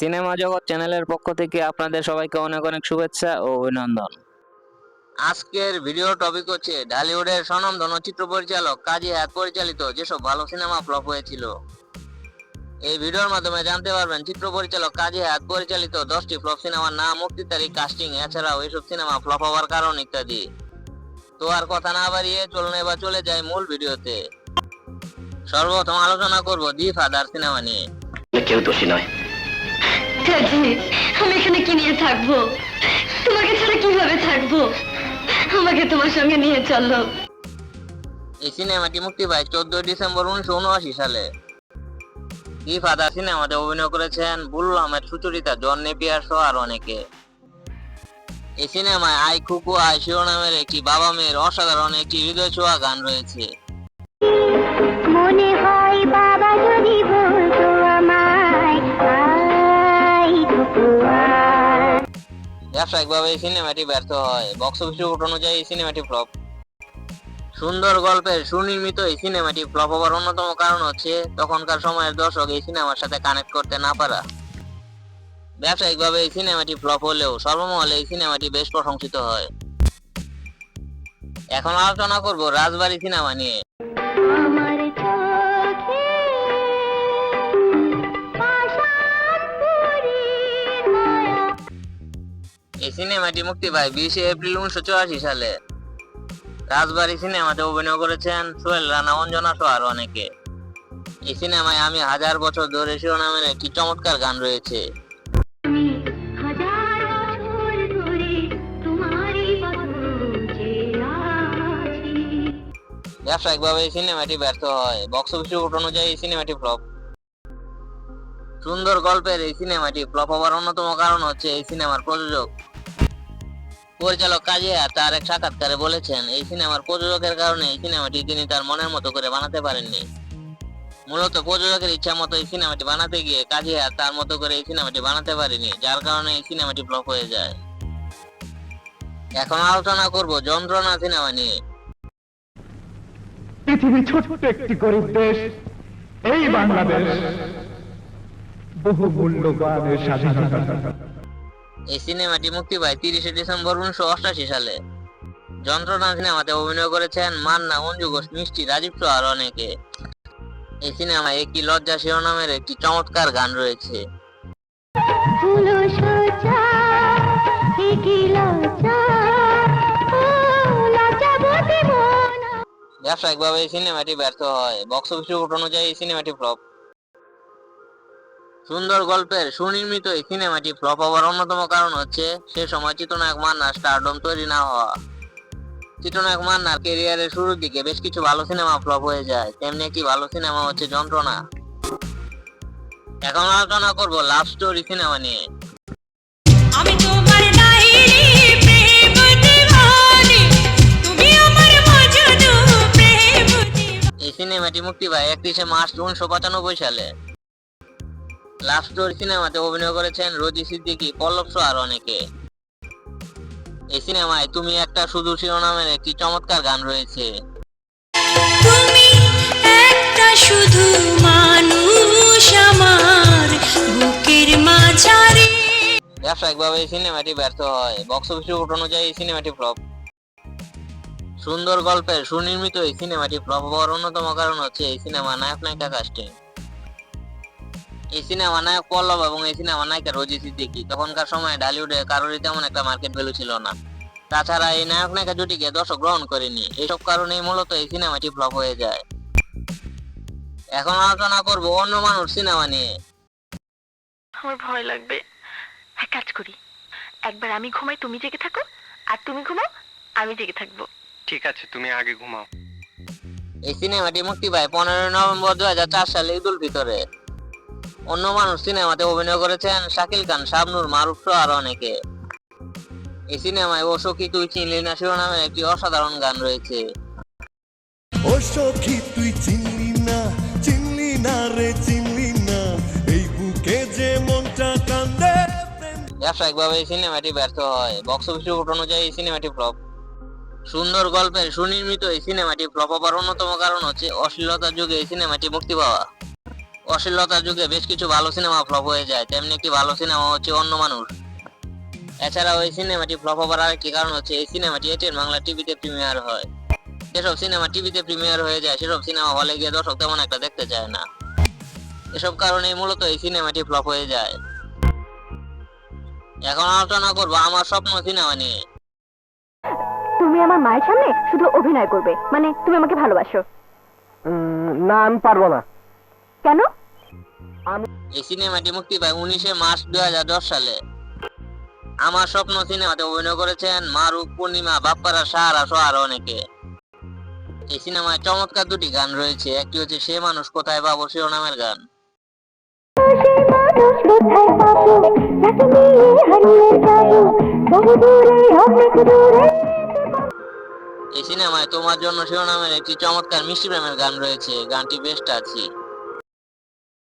Cinema জগৎ চ্যানেলের পক্ষ থেকে আপনাদের সবাইকে অনেক অনেক শুভেচ্ছা ও অভিনন্দন। আজকের ভিডিও টপিক হচ্ছে ঢালিউডের স্বনামধন্য চিত্র পরিচালক কাজী হায়াৎ পরিচালিত যেসব ভালো সিনেমা ফ্লপ হয়েছিল। এই ভিডিওর মাধ্যমে জানতে পারবেন চিত্র পরিচালক কাজী হায়াৎ পরিচালিত 10টি ফ্লপ সিনেমার নাম, মুক্তির তারিখ, কাস্টিং, এছাড়াও এইসব সিনেমা ফ্লপ হওয়ার কারণ ইত্যাদি। তো আর কথা না বাড়িয়ে চলুন এবার চলে যাই মূল ভিডিওতে। সর্বপ্রথম আলোচনা করব দি ফাদার সিনেমা নিয়ে। কেউ দোষী নয়। আমি এখানে কি নিয়ে থাকবো? তোমাকে ছাড়া কিভাবে থাকবো? আমাকে তোমার সঙ্গে নিয়ে চলো। এই সিনেমাটি মুক্তি পায় 14 ডিসেম্বর 1979 সালে। দি ফাদার সিনেমাতে অভিনয় করেছেন বুলবুল আহমেদ, সুচরিতা, জন নেপিয়ার সহ আরো অনেকে। এই সিনেমায় আই খুকু আই শিরোনামের একটি বাবা মেয়ের অসাধারণ একটি হৃদয় ছোঁয়া গান রয়েছে। মনে হয় বাবা যদি বলতো আমায়, আই খুকু আই। ব্যবসায়িকভাবে এই সিনেমাটি ব্যর্থ হয়। বক্স অফিস রিপোর্ট অনুযায়ী এই সিনেমাটি ফ্লপ। সুন্দর গল্পের সুনির্মিত এই সিনেমাটি ফ্লপ হওয়ার অন্যতম কারণ হচ্ছে তখনকার সময়ের দর্শক এই সিনেমার সাথে কানেক্ট করতে না পারা। ব্যবসায়িকভাবে এই সিনেমাটি ফ্লপ হলেও সর্বমহলে এই সিনেমাটি বেশ প্রশংসিত হয়। এখন আলোচনা করব রাজবাড়ী সিনেমা নিয়ে। আমার চোখে পাষাণ পরীর মায়া। এই সিনেমাটি মুক্তি পায় 20 এপ্রিল 1984 সালে। রাজবাড়ী সিনেমাতে অভিনয় করেছেন সোহেল রানা, অঞ্জনা সহ আরো অনেকে। এই সিনেমায় আমি হাজার বছর ধরে শিরোনামের একটি চমৎকার গান রয়েছে। আমি হাজার বছর ধরে তোমারই পথ চেয়ে আছি। ব্যবসায়িকভাবে এই সিনেমাটি ব্যর্থ হয়। বক্স অফিস রিপোর্ট অনুযায়ী এই সিনেমাটি ফ্লপ। সুন্দর গল্পের এই সিনেমাটি ফ্লপ হওয়ার অন্যতম কারণ হচ্ছে এই সিনেমার প্রযোজক। পরিচালক কাজী হায়াৎ তার এক সাক্ষাৎকারে বলেছেন এই সিনেমার প্রযোজকের কারণে এই সিনেমাটি তিনি তার মনের মতো করে বানাতে পারেননি। মূলত প্রযোজকের ইচ্ছা মতো এই সিনেমাটি বানাতে গিয়ে কাজী হায়াৎ তার মতো করে এই সিনেমাটি বানাতে পারেনি, যার কারণে এই সিনেমাটি ফ্লপ হয়ে যায়। এখন আলোচনা করব যন্ত্রণা সিনেমা নিয়ে। পৃথিবী ছোট্ট একটি গরিব দেশ, এই বাংলাদেশ বহু মূল্যবান স্বাধীনতা। এই সিনেমাটি মুক্তি পায় 30 ডিসেম্বর 1988 সালে। যন্ত্রণা সিনেমাতে অভিনয় করেছেন মান্না, অঞ্জু ঘোষ, মিষ্টি, রাজীব সহ আরো অনেকে। এই সিনেমায় একটি লজ্জা শিরোনামের একটি চমৎকার গান রয়েছে। ফুলো সোজা কি লজ্জা, ও লজ্জাবতী মন। ব্যবসায়িকভাবে এই সিনেমাটি ব্যর্থ হয়। বক্স অফিস রিপোর্ট অনুযায়ী এই সিনেমাটি ফ্লপ। সুন্দর গল্পের সুনির্মিত এই সিনেমাটি ফ্লপ হওয়ার অন্যতম কারণ হচ্ছে সে সময় চিত্রনায়ক মান্নার স্টারডম তৈরি না হওয়া। চিত্রনায়ক মান্নার ক্যারিয়ারের শুরুর দিকে বেশ কিছু ভালো সিনেমা ফ্লপ হয়ে যায়, তেমনি একটি ভালো সিনেমা হচ্ছে যন্ত্রণা। এখন আলোচনা করব লাভ স্টোরি সিনেমা নিয়ে। আমি তোমার নাহিনী প্রেম দিওয়ানি, তুমি আমার মজনু প্রেম দিওয়ানি। এই সিনেমাটি মুক্তি পায় 31 মার্চ 1995 সালে। লাভ স্টোরি সিনেমাতে অভিনয় করেছেন রোজি সিদ্দিকী, পল্লব সহ আরো অনেকে। এই সিনেমায় তুমি একটা শুধু শিরোনামের একটি চমৎকার গান রয়েছে। তুমি একটা শুধু মানুষ আমার বুকের মাঝারে। ব্যবসায়িকভাবে এই সিনেমাটি ব্যর্থ হয়। বক্স অফিস রিপোর্ট অনুযায়ী এই সিনেমাটি ফ্লপ। সুন্দর গল্পের সুনির্মিত এই সিনেমাটি ফ্লপ হওয়ার অন্যতম কারণ হচ্ছে এই সিনেমা নায়ক নায়িকা কাস্টিং। এই সিনেমা নায়ক পল্লব এবং এই সিনেমা নায়িকা রোজি সিদ্দিকী। তখনকার সময়ে ঢালিউডে কারোরই তেমন একটা মার্কেট ভ্যালু ছিল না। তাছাড়া এই নায়ক নায়িকা জুটিকে দর্শক গ্রহণ করেনি। এইসব কারণেই মূলত এই সিনেমাটি ফ্লপ হয়ে যায়। এখন আলোচনা করব অন্য মানুষ সিনেমা নিয়ে। আমার ভয় লাগবে। এক কাজ করি, একবার আমি ঘুমাই, তুমি জেগে থাকো, আর তুমি ঘুমাও, আমি জেগে থাকবো। ঠিক আছে, তুমি আগে ঘুমাও। এই সিনেমাটি মুক্তি পায় 15 নভেম্বর 2004 সালে ঈদ উল ফিতরে। অন্য মানুষ সিনেমাতে অভিনয় করেছেন শাকিল খান, শাবনূর, মারুফ সহ আরো অনেকে। এই সিনেমায় ও সখী তুই চিনলি না শিরোনামের একটি অসাধারণ গান রয়েছে। ও সখী তুই চিনলি না, চিনলি না রে চিনলি না, এই বুকে যে মনটা কান্দে। ব্যবসায়িকভাবে এই সিনেমাটি ব্যর্থ হয়। বক্স অফিস রিপোর্ট অনুযায়ী এই সিনেমাটি ফ্লপ। সুন্দর গল্পের সুনির্মিত এই সিনেমাটি ফ্লপ হবার অন্যতম কারণ হচ্ছে অশ্লীলতার যুগে এই সিনেমাটি মুক্তি পাওয়া। অশ্লীলতার যুগে বেশ কিছু ভালো সিনেমা ফ্লপ হয়ে যায়, তেমনি একটি ভালো সিনেমা হচ্ছে অন্য মানুষ। এছাড়াও এই সিনেমাটি ফ্লপ হবার আরেকটি কারণ হচ্ছে এই সিনেমাটি এটিএন বাংলা টিভিতে প্রিমিয়ার হয়। যেসব সিনেমা টিভিতে প্রিমিয়ার হয়ে যায় সেসব সিনেমা হলে গিয়ে দর্শক তেমন একটা দেখতে চায় না। এসব কারণেই মূলত এই সিনেমাটি ফ্লপ হয়ে যায়। এখন আলোচনা করবো আমার স্বপ্ন সিনেমা নিয়ে। তুমি আমার মায়ের সামনে শুধু অভিনয় করবে, মানে তুমি আমাকে ভালোবাসো? না, আমি পারবো না। কেন? এই সিনেমাটি মুক্তি পায় 19 মার্চ 2010 সালে। আমার স্বপ্ন সিনেমাতে অভিনয় করেছেন মারুফ, পূর্ণিমা, বাপ্পারা, সাহারা সহ আরো অনেকে। এই সিনেমায় চমৎকার দুটি গান রয়েছে, একটি হচ্ছে সে মানুষ কোথায় পাবো শিরোনামের গান। এই সিনেমায় তোমার জন্য শিরোনামের একটি চমৎকার মিষ্টি প্রেমের গান রয়েছে, গানটি বেশ টাচি।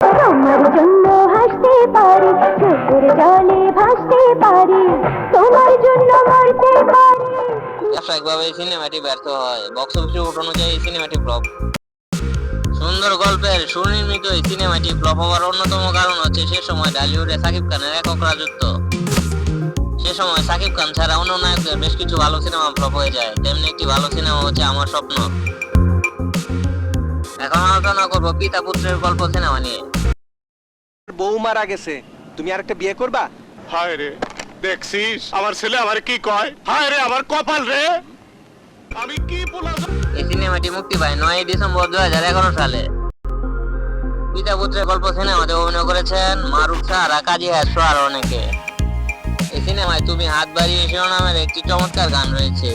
তোমার জন্য হাসতে পারি, চোখের জলে ভাসতে পারি, তোমার জন্য মরতে পারি। ব্যবসায়িকভাবে এই সিনেমাটি ব্যর্থ হয়, বক্স অফিস রিপোর্ট অনুযায়ী এই সিনেমাটি ফ্লপ। সুন্দর গল্পের সুনির্মিত এই সিনেমাটি ফ্লপ হওয়ার অন্যতম কারণ হচ্ছে সে সময় ঢালিউডে সাকিব খানের একক রাজত্ব। সে সময় সাকিব খান ছাড়া অন্য নায়কদের বেশ কিছু ভালো সিনেমা ফ্লপ হয়ে যায়, তেমনি একটি ভালো সিনেমা হচ্ছে আমার স্বপ্ন। এখন আলোচনা করবো পিতা পুত্রের গল্প সিনেমা নিয়ে। বউ মারা গেছে, তুমি আরেকটা বিয়ে করবা? হায় রে, দেখছিস আমার ছেলে আমার কি কয়? হায় রে আমার কপাল রে, আমি কি বলা। এই সিনেমাটি মুক্তি পায় 9 ডিসেম্বর 2011 সালে। পিতা পুত্রের গল্প সিনেমাতে অভিনয় করেছেন মারুফ, সাহারা, কাজী হায়াৎ সহ আরো অনেকে। এই সিনেমায় তুমি হাত বাড়িয়ে শিরোনামের একটি চমৎকার গান রয়েছে।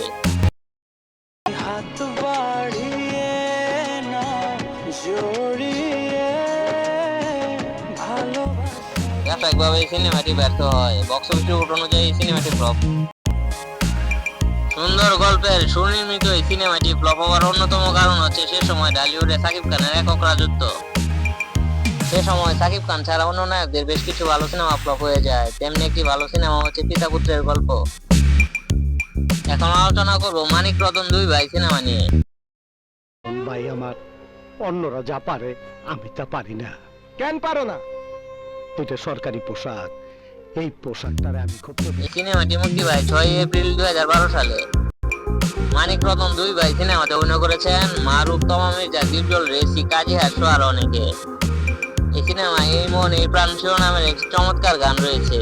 হাত বাড়িয়ে না জড়িয়ে ভালো। ব্যবসায়িকভাবে এই সিনেমাটি ব্যর্থ হয়, বক্স অফিস রিপোর্ট অনুযায়ী এই সিনেমাটি ফ্লপ। সুন্দর গল্পের সুনির্মিত এই সিনেমাটি ফ্লপ হওয়ার অন্যতম কারণ হচ্ছে সে সময় ঢালিউডে সাকিব খানের একক রাজত্ব। সে সময় সাকিব খান ছাড়া অন্য নায়কদের বেশ কিছু ভালো সিনেমা ফ্লপ হয়ে যায়, তেমনি একটি ভালো সিনেমা হচ্ছে পিতা পুত্রের গল্প। এখন আলোচনা করবো মানিক রতন দুই ভাই সিনেমা নিয়ে। ভাই আমার, অন্যরা যা পারে আমি তা পারি না। কেন পারো না? এটা সরকারি পোশাক, এই পোশাকটারে আমি খুব। এই সিনেমাটি মুক্তি পায় 6 এপ্রিল 2012 সালে। মানিক রতন দুই ভাই সিনেমাতে অভিনয় করেছেন মারুফ, তমা মির্জা, দীপজল, রেসি, কাজী হায়াৎ সহ আরো অনেকে। এই সিনেমায় এই মন এই প্রাণ শিরোনামের একটি চমৎকার গান রয়েছে।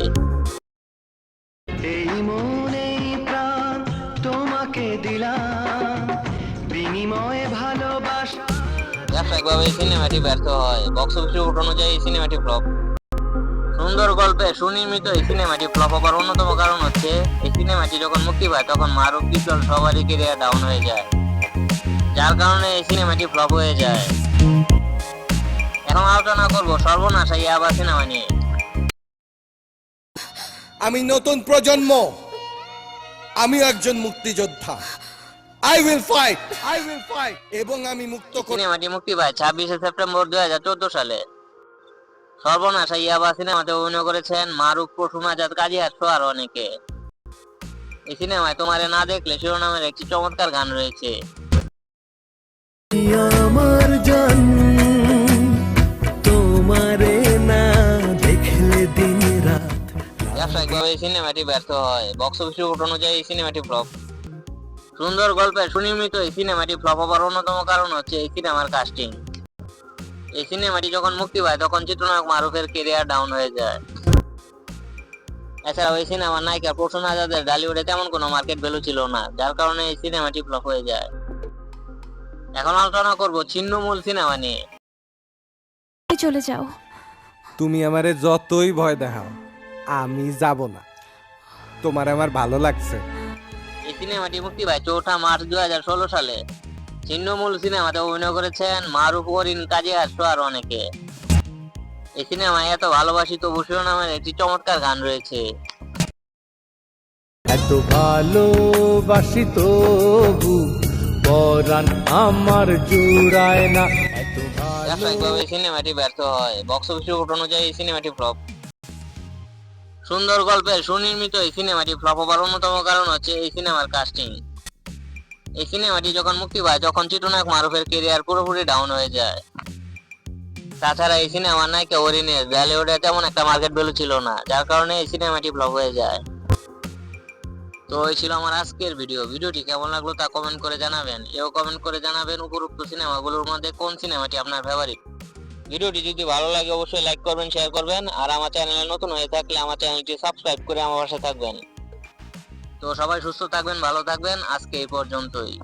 এই মন এই প্রাণ তোমাকে দিলাম, বিনিময়ে ভালোবাসা। ব্যবসায়িকভাবে এই সিনেমাটি ব্যর্থ হয়, বক্স অফিস রিপোর্ট অনুযায়ী এই সিনেমাটি ফ্লপ। সুন্দর গল্পে সুনির্মিত এই সিনেমাটি ফ্লপ হবার অন্যতম কারণ হচ্ছে এই সিনেমাটি যখন মুক্তি পায় তখন মারুফ, দীপজল সবারই ক্যারিয়ার ডাউন হয়ে যায়, যার কারণে এই সিনেমাটি ফ্লপ হয়ে যায়। এখন আলোচনা করবো সর্বনাশা ইয়াবা সিনেমা নিয়ে। আমি নতুন প্রজন্ম, আমি একজন মুক্তিযোদ্ধা। আই উইল ফাইট এবং আমি মুক্ত করব। সিনেমাটি মুক্তি পায় 26 সেপ্টেম্বর 2014 সালে। সর্বনাশা ইয়াবা সিনেমাতে অভিনয় করেছেন মারুফ, প্রসূন আজাদ, কাজী হায়াৎ সহ আরো অনেকে। এই সিনেমায় তোমারে না দেখলে শিরোনামের একটি চমৎকার গান রয়েছে। আমার জান তোমারে না দেখলে দিন রাত। ব্যবসায়িকভাবে এই সিনেমাটি ব্যর্থ হয়, বক্স অফিস রিপোর্ট অনুযায়ী এই সিনেমাটি ফ্লপ। সুন্দর গল্পের সুনির্মিত এই সিনেমাটি ফ্লপ হবার অন্যতম কারণ হচ্ছে এই সিনেমার কাস্টিং। এই সিনেমাটি যখন মুক্তি পায় তখন চিত্রনায়ক মারুফের ক্যারিয়ার ডাউন হয়ে যায়। এছাড়াও এই সিনেমার নায়িকা প্রসূন আজাদের ঢালিউডে তেমন কোনো মার্কেট ভ্যালু ছিল না, যার কারণে এই সিনেমাটি ফ্লপ হয়ে যায়। এখন আলোচনা করবো ছিন্নমূল সিনেমা নিয়ে। চলে যাও। তুমি আমারে যতই ভয় দেখাও আমি যাব না, তোমার আমার ভালো লাগছে। এই সিনেমাটি মুক্তি পায় 4 মার্চ 2016 সালে। ছিন্নমূল সিনেমাতে অভিনয় করেছেন মারুফ, অরিন, কাজী হায়াৎ সহ আরো অনেকে। এই সিনেমায় এত ভালোবাসি তবু শিরোনামের একটি চমৎকার গান রয়েছে। এত ভালোবাসি তবু পরাণ আমার জুড়ায় না। এত ব্যবসায়িকভাবে এই সিনেমাটি ব্যর্থ হয়, বক্স অফিস রিপোর্ট অনুযায়ী এই সিনেমাটি ফ্লপ। সুন্দর গল্পের সুনির্মিত এই সিনেমাটি ফ্লপ হবার অন্যতম কারণ হচ্ছে এই সিনেমার কাস্টিং। এই সিনেমাটি যখন মুক্তি পায় তখন চিত্রনায়ক মারুফের ক্যারিয়ার পুরোপুরি ডাউন হয়ে যায়। তাছাড়া এই সিনেমার নায়িকা অরিনের বলিউডে তেমন একটা মার্কেট ভ্যালু ছিল না, যার কারণে এই সিনেমাটি ফ্লপ হয়ে যায়। তো এই ছিল আমার আজকের ভিডিওটি কেমন লাগলো তা কমেন্ট করে জানাবেন। এও কমেন্ট করে জানাবেন উপরোক্ত সিনেমাগুলোর মধ্যে কোন সিনেমাটি আপনার ফেভারিট। ভিডিওটি যদি ভালো লাগে অবশ্যই লাইক করবেন, শেয়ার করবেন, আর আমার চ্যানেলে নতুন হয়ে থাকলে আমার চ্যানেলটি সাবস্ক্রাইব করে আমার পাশে থাকবেন। তো সবাই সুস্থ থাকবেন, ভালো থাকবেন, আজকে এই পর্যন্তই।